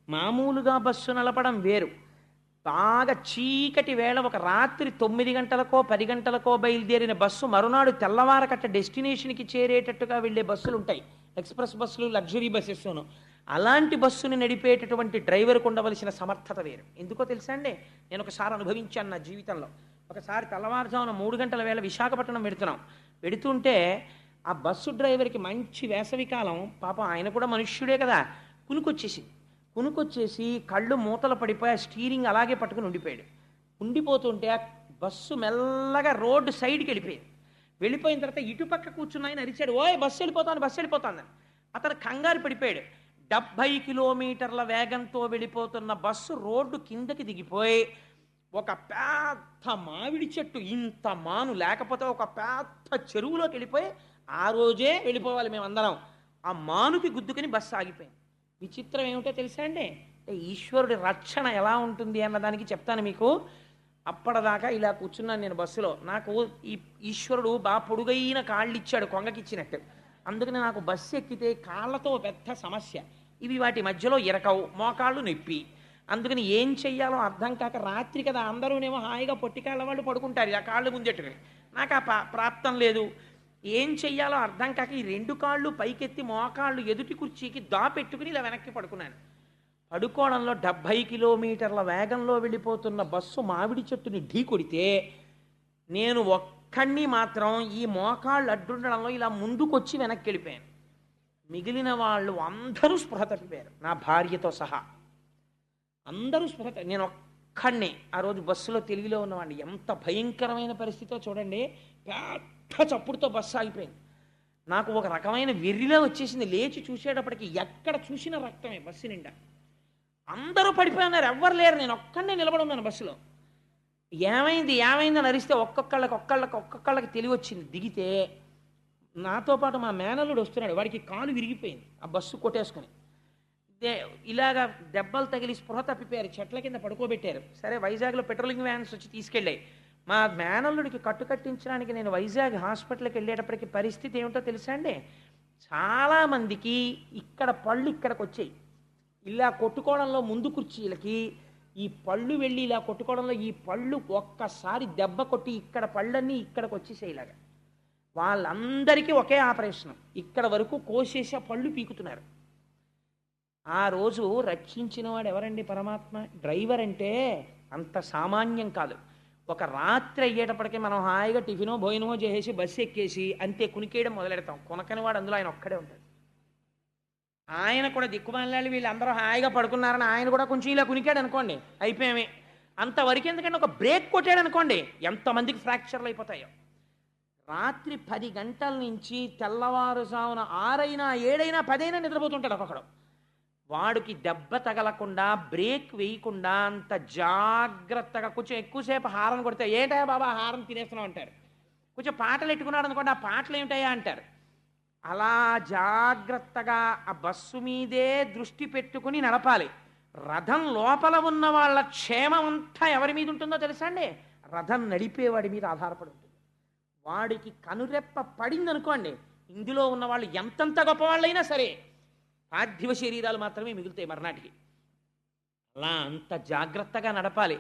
మామూలుగా బస్సు నడపడం వేరు. బాగా చీకటి వేళ ఒక రాత్రి 9 గంటలకో 10 గంటలకో బయలుదేరిన బస్సు మరునాడు తెల్లవారకట్ట డెస్టినేషన్కి చేరేటట్టుగా వెళ్ళే బస్సులు ఉంటాయి, ఎక్స్ప్రెస్ బస్సులు, లగ్జరీ బస్సెస్ను. అలాంటి బస్సుని నడిపేటటువంటి డ్రైవర్కు ఉండవలసిన సమర్థత వేరు. ఎందుకో తెలుసా అండి, నేను ఒకసారి అనుభవించాను నా జీవితంలో. ఒకసారి తెల్లవారుజామున 3 గంటల వేళ విశాఖపట్నం పెడుతుంటే ఆ బస్సు డ్రైవర్కి మంచి వేసవికాలం, పాపం ఆయన కూడా మనుష్యుడే కదా, కునుకొచ్చేసి కళ్ళు మూతలు పడిపోయి ఆ స్టీరింగ్ అలాగే పట్టుకుని ఉండిపోతుంటే ఆ బస్సు మెల్లగా రోడ్డు సైడ్కి వెళ్ళిపోయిన తర్వాత ఇటుపక్క కూర్చున్న ఆయన అరిచాడు, ఓయ్ బస్సు వెళ్ళిపోతాను. అతను కంగారు పడిపోయాడు. 70 కిలోమీటర్ల వేగంతో వెళ్ళిపోతున్న బస్సు రోడ్డు కిందకి దిగిపోయి ఒక పెద్ద మామిడి చెట్టు ఇంత మాను లేకపోతే ఒక పెద్ద చెరువులోకి వెళ్ళిపోయి ఆ రోజే వెళ్ళిపోవాలి మేమందరం. ఆ మానుకి గుద్దుకుని బస్సు ఆగిపోయింది. విచిత్రం ఏమిటో తెలుసా అండి, అంటే ఈశ్వరుడి రక్షణ ఎలా ఉంటుంది అన్నదానికి చెప్తాను మీకు. అప్పటిదాకా ఇలా కూర్చున్నాను నేను బస్సులో. నాకు ఈ ఈశ్వరుడు బాగా పొడుగైన కాళ్ళు ఇచ్చాడు, కొంగకిచ్చినట్టు. అందుకని నాకు బస్సు ఎక్కితే కాళ్ళతో పెద్ద సమస్య. ఇవి వాటి మధ్యలో ఇరకవు, మోకాళ్ళు నొప్పి. అందుకని ఏం చెయ్యాలో అర్థం కాక రాత్రి కదా అందరూనేమో హాయిగా పొట్టికాళ్ళ వాళ్ళు పడుకుంటారు ఆ కాళ్ళు ముందెట్టుకుని. నాకు ఆ ప్రాప్తం లేదు. ఏం చెయ్యాలో అర్థం కాక ఈ 2 కాళ్ళు పైకెత్తి మోకాళ్ళు ఎదుటి కుర్చీకి దాపెట్టుకుని ఇలా వెనక్కి పడుకున్నాను. పడుకోవడంలో 70 కిలోమీటర్ల వేగంలో వెళ్ళిపోతున్న బస్సు మామిడి చెట్టుని ఢీ కొడితే నేను ఒక్కడిని మాత్రం ఈ మోకాళ్ళు అడ్డుండడంలో ఇలా ముందుకొచ్చి వెనక్కి వెళ్ళిపోయాను. మిగిలిన వాళ్ళు అందరూ స్పృహ తప్పిపోయారు, నా భార్యతో సహా అందరూ స్పృహ. నేను ఒక్కడినే ఆ రోజు బస్సులో తెలుగులో ఉన్నవాడిని. ఎంత భయంకరమైన పరిస్థితితో చూడండి. పెద్ద చప్పుడుతో బస్సు ఆగిపోయింది. నాకు ఒక రకమైన వెర్రిలో వచ్చేసింది. లేచి చూసేటప్పటికి ఎక్కడ చూసిన రక్తమే బస్సు నిండా. అందరూ పడిపోయినారు, ఎవ్వరు లేరు, నేను ఒక్కడినే నిలబడి ఉన్నాను బస్సులో. ఏమైంది అని అరిస్తే ఒక్కొక్కళ్ళకి తెలివి వచ్చింది. దిగితే నాతో పాటు మా మేనల్లుడు వస్తున్నాడు, వాడికి కాలు విరిగిపోయింది ఆ బస్సు కొట్టేసుకుని. ఇలాగా దెబ్బలు తగిలి స్పృహ తప్పిపోయారు, చెట్ల కింద పడుకోబెట్టారు. సరే వైజాగ్లో పెట్రోలింగ్ వ్యాన్స్ వచ్చి తీసుకెళ్ళాయి. మా మేనల్లుడికి కట్టించడానికి నేను వైజాగ్ హాస్పిటల్కి వెళ్ళేటప్పటికి పరిస్థితి ఏమిటో తెలుసా అండి, చాలామందికి ఇక్కడ పళ్ళు ఇక్కడికి వచ్చాయి. ఇలా కొట్టుకోవడంలో ముందు కుర్చీలకి ఈ పళ్ళు వెళ్ళి ఇలా కొట్టుకోవడంలో ఈ పళ్ళు ఒక్కసారి దెబ్బ కొట్టి ఇక్కడ పళ్ళన్నీ ఇక్కడికి వచ్చేసాయి. ఇలాగా వాళ్ళందరికీ ఒకే ఆపరేషన్, ఇక్కడ వరకు కోసేసి ఆ పళ్ళు పీకుతున్నారు. ఆ రోజు రక్షించిన వాడు ఎవరండి? పరమాత్మ. డ్రైవర్ అంటే అంత సామాన్యం కాదు. ఒక రాత్రి అయ్యేటప్పటికీ మనం హాయిగా టిఫినో భోజనమో చేసేసి బస్సు ఎక్కేసి అంతే కునికేయడం మొదలెడతాం. కొనకని వాడు అందులో ఆయన ఒక్కడే ఉంటాడు. ఆయన కూడా దిక్కుమాలి వీళ్ళందరూ హాయిగా పడుకున్నారని ఆయన కూడా కొంచెం ఇలా కునికాడు అనుకోండి, అయిపోయామే. అంతవరకు ఎందుకంటే ఒక బ్రేక్ కొట్టాడు అనుకోండి, ఎంతమందికి ఫ్రాక్చర్లు అయిపోతాయో. రాత్రి 10 గంటల నుంచి తెల్లవారుజామున 6 అయినా 7 అయినా 10 అయినా నిద్రపోతుంటాడు ఒక్కొక్కడు. వాడికి దెబ్బ తగలకుండా బ్రేక్ వేయకుండా అంత జాగ్రత్తగా కొంచెం ఎక్కువసేపు హారన్ కొడితే ఏంటా బాబా హారన్ తినేస్తున్నావు అంటారు. కొంచెం పాటలు ఎట్టుకున్నాడు అనుకోండి, ఆ పాటలు ఏమిటాయా అంటారు. అలా జాగ్రత్తగా ఆ బస్సు మీదే దృష్టి పెట్టుకుని నడపాలి. రథం లోపల ఉన్న వాళ్ళ క్షేమం అంతా ఎవరి మీద ఉంటుందో తెలుసా అండి? రథం నడిపేవాడి మీద ఆధారపడి ఉంటుంది. వాడికి కనురెప్ప పడింది అనుకోండి, ఇందులో ఉన్న వాళ్ళు ఎంతంత గొప్పవాళ్ళైనా సరే పార్థివ శరీరాలు మాత్రమే మిగులుతాయి మర్నాటికి. అలా అంత జాగ్రత్తగా నడపాలి.